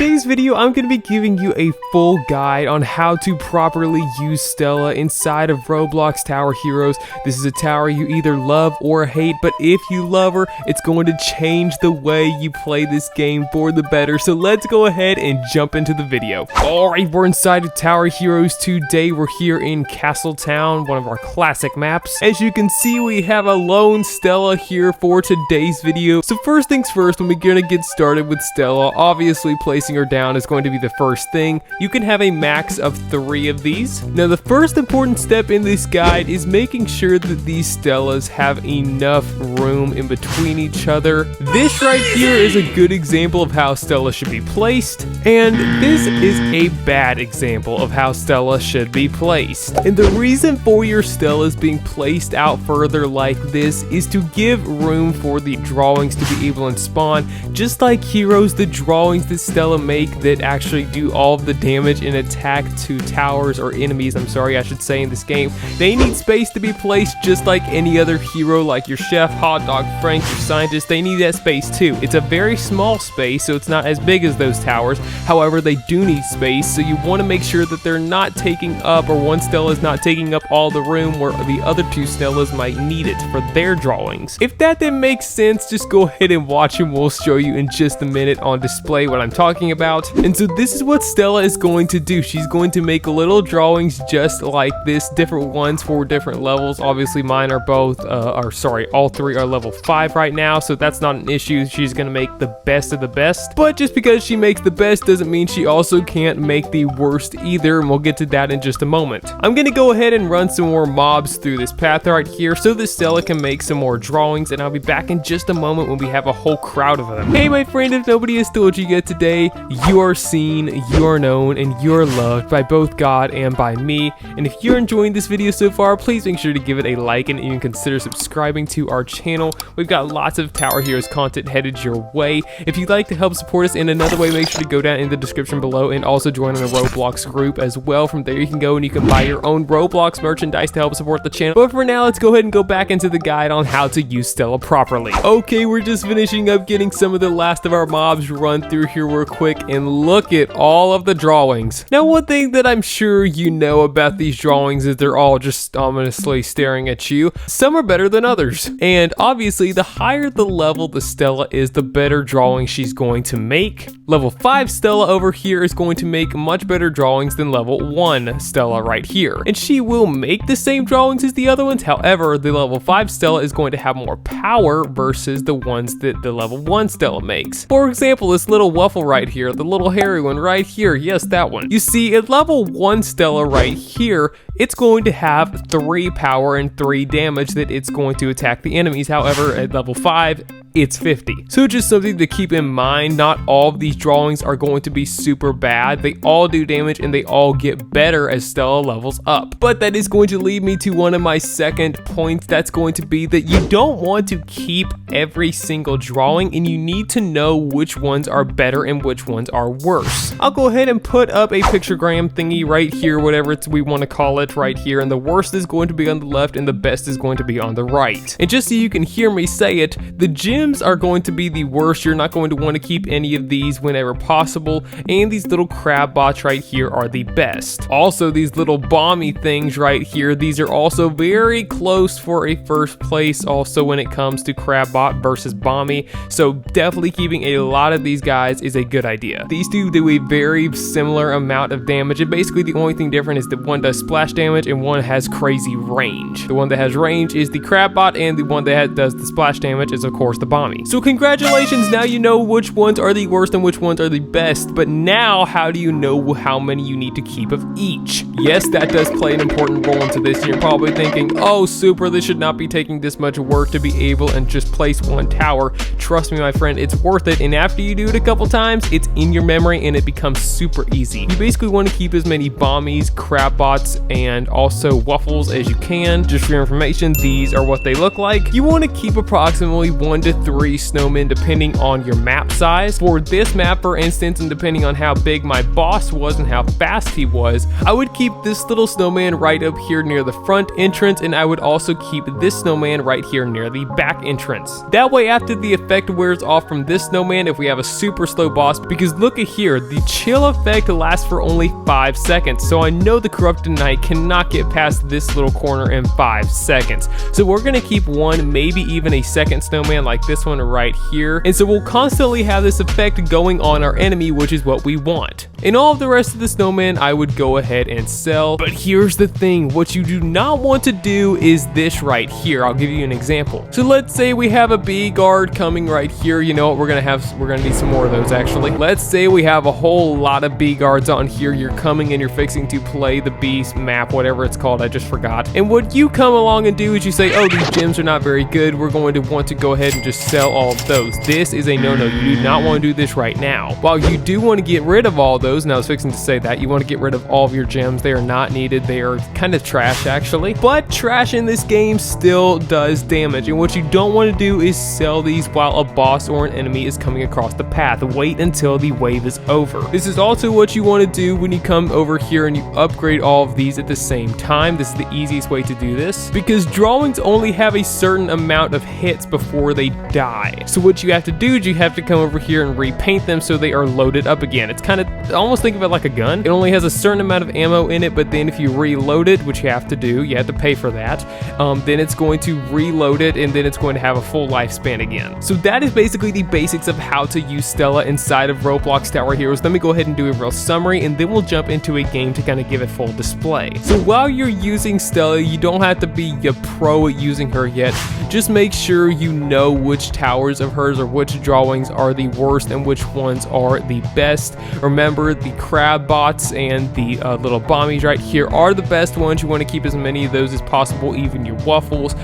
today's video, I'm going to be giving you a full guide on how to properly use Stella inside of Roblox Tower Heroes. This is a tower you either love or hate, but if you love her, it's going to change the way you play this game for the better. So let's go ahead and jump into the video. Alright, we're inside of Tower Heroes today. We're here in Castle Town, one of our classic maps. As you can see, we have a lone Stella here for today's video. So first things first, when we're going to get started with Stella, obviously placing her down is going to be the first thing. You can have a max of 3 of these. Now the first important step in this guide is making sure that these Stellas have enough room in between each other. This right here is a good example of how Stella should be placed, and this is a bad example of how Stella should be placed. And the reason for your Stellas being placed out further like this is to give room for the drawings to be able to spawn. Just like Heroes, the drawings that Stella make that actually do all of the damage and attack to towers or enemies, I should say, in this game, they need space to be placed just like any other hero, like your chef, hot dog, Frank, your scientist. They need that space too. It's a very small space, so it's not as big as those towers. However, they do need space, so you want to make sure that they're not taking up, or one Stella is not taking up all the room where the other 2 Stellas might need it for their drawings. If that didn't make sense, just go ahead and watch and we'll show you in just a minute on display what I'm talking about. And so this is what Stella is going to do. She's going to make little drawings just like this, different ones for different levels. Obviously mine are both, all 3 are level 5 right now, so that's not an issue. She's gonna make the best of the best, but just because she makes the best doesn't mean she also can't make the worst either, and we'll get to that in just a moment. I'm gonna go ahead and run some more mobs through this path right here so that Stella can make some more drawings, and I'll be back in just a moment when we have a whole crowd of them. Hey my friend, if nobody has told you yet today, you are seen, you are known, and you are loved by both God and by me. And if you're enjoying this video so far, please make sure to give it a like and even consider subscribing to our channel. We've got lots of Tower Heroes content headed your way. If you'd like to help support us in another way, make sure to go down in the description below and also join in the Roblox group as well. From there you can go and you can buy your own Roblox merchandise to help support the channel. But for now, let's go ahead and go back into the guide on how to use Stella properly. Okay, we're just finishing up getting some of the last of our mobs run through here real quick, and look at all of the drawings. Now one thing that I'm sure you know about these drawings is they're all just ominously staring at you. Some are better than others, and obviously the higher the level the Stella is, the better drawing she's going to make. Level 5 Stella over here is going to make much better drawings than level 1 Stella right here, and she will make the same drawings as the other ones. However, the level 5 Stella is going to have more power versus the ones that the level 1 Stella makes. For example, this little waffle right here, the little hairy one right here, yes, that one. You see, at level 1 Stella right here, it's going to have 3 power and 3 damage that it's going to attack the enemies. However, at level 5, it's 50. So just something to keep in mind, not all of these drawings are going to be super bad. They all do damage and they all get better as Stella levels up. But that is going to lead me to one of my second points. That's going to be that you don't want to keep every single drawing, and you need to know which ones are better and which ones are worse. I'll go ahead and put up a pictogram thingy right here, whatever we want to call it right here, and the worst is going to be on the left and the best is going to be on the right. And just so you can hear me say it, the gems are going to be the worst. You're not going to want to keep any of these whenever possible, and these little crab bots right here are the best. Also, these little bomby things right here, these are also very close for a first place also when it comes to crab bot versus bomby, so definitely keeping a lot of these guys is a good idea. These two do a very similar amount of damage, and basically the only thing different is that one does splash damage and one has crazy range. The one that has range is the crab bot, and the one that does the splash damage is of course the bomby. So congratulations, now you know which ones are the worst and which ones are the best. But now how do you know how many you need to keep of each? Yes, that does play an important role into this. You're probably thinking, oh super, this should not be taking this much work to be able and just place one tower. Trust me my friend, it's worth it, and after you do it a couple times, it's in your memory and it becomes super easy. You basically want to keep as many bombies, crab bots, and also waffles as you can. Just for your information, these are what they look like. You want to keep approximately 1 to 3 snowmen depending on your map size. For this map, for instance, and depending on how big my boss was and how fast he was, I would keep this little snowman right up here near the front entrance, and I would also keep this snowman right here near the back entrance. That way, after the effect wears off from this snowman, if we have a super slow boss, because look at here, the chill effect lasts for only 5 seconds, so I know the corrupted knight cannot get past this little corner in 5 seconds. So we're gonna keep one, maybe even a second snowman like this one right here, and so we'll constantly have this effect going on our enemy, which is what we want. And all of the rest of the snowman I would go ahead and sell. But here's the thing, what you do not want to do is this right here. I'll give you an example. So let's say we have a bee guard coming right here. You know what, we're gonna need some more of those actually. Let's say we have a whole lot of bee guards on here. You're coming and you're fixing to play the beast map, whatever it's called, I just forgot. And what you come along and do is you say, oh, these gems are not very good. We're going to want to go ahead and just sell all of those. This is a no-no. You do not want to do this right now. While you do want to get rid of all those, and I was fixing to say that, you want to get rid of all of your gems. They are not needed. They are kind of trash actually. But trash in this game still does damage. And what you don't want to do is sell these while a boss or an enemy is coming across the path. Wait until the wave is over. This is also what you want to do when you come over here and you upgrade all of these at the same time. This is the easiest way to do this because drawings only have a certain amount of hits before they die. So what you have to do is you have to come over here and repaint them so they are loaded up again. It's kind of, almost think of it like a gun. It only has a certain amount of ammo in it, but then if you reload it, which you have to do, you have to pay for that, then it's going to reload it and then it's going to have a full lifespan again. So that is basically the basics of how to use Stella inside of Roblox Tower Heroes. Let me go ahead and do a real summary and then we'll jump into a game to kind of give it full display. So while you're using Stella, you don't have to be a pro at using her yet. Just make sure you know which towers of hers or which drawings are the worst and which ones are the best. Remember, the crab bots and the little bombies right here are the best ones. You want to keep as many of those as possible, even your waffles.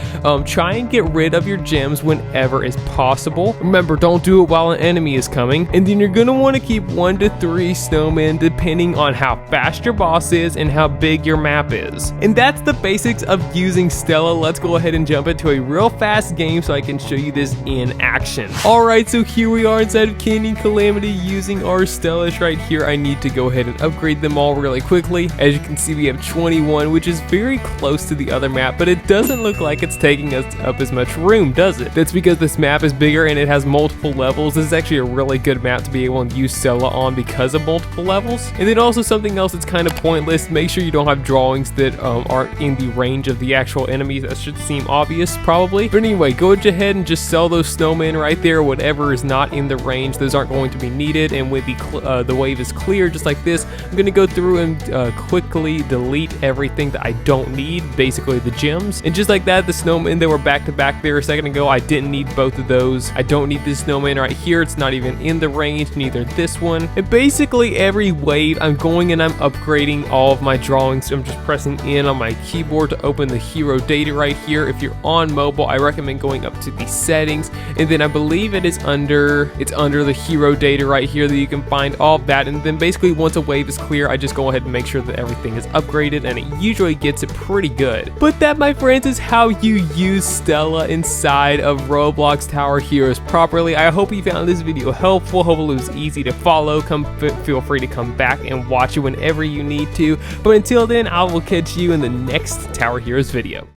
Try and get rid of your gems whenever is possible. Remember, don't do it while an enemy is coming. And then you're going to want to keep 1 to 3 snowmen depending on how fast your boss is and how big your map is. And that's the basics of using Stella. Let's go ahead and jump into a real fast game so I can show you this in action. Alright, so here we are inside of Candy Calamity using our Stellas right here. I need to go ahead and upgrade them all really quickly. As you can see, we have 21, which is very close to the other map, but it doesn't look like it's taking us up as much room, does it? That's because this map is bigger and it has multiple levels. This is actually a really good map to be able to use Stella on because of multiple levels. And then also something else that's kind of pointless, make sure you don't have drawings that aren't in the range of the actual enemies. That should seem obvious probably. But anyway, go ahead and just sell those snowmen right there. Whatever is not in the range, those aren't going to be needed. And when the wave is clear, just like this, I'm going to go through and quickly delete everything that I don't need, basically the gems. And just like that, the snowmen that were back to back there a second ago, I didn't need both of those. I don't need this snowman right here. It's not even in the range, neither this one. And basically every wave, I'm going and I'm upgrading all of my drawings. I'm just pressing in on my keyboard to open the hero data right here. If you're on mobile, I recommend going up to the settings, and then I believe it's under the hero data right here that you can find all of that. And then basically once a wave is clear, I just go ahead and make sure that everything is upgraded, and it usually gets it pretty good. But that, my friends, is how you use Stella inside of Roblox Tower Heroes properly. I hope you found this video helpful. Hopefully it was easy to follow. Feel free to come back and watch it whenever you need to. But until then, I will catch you in the next Tower Heroes video.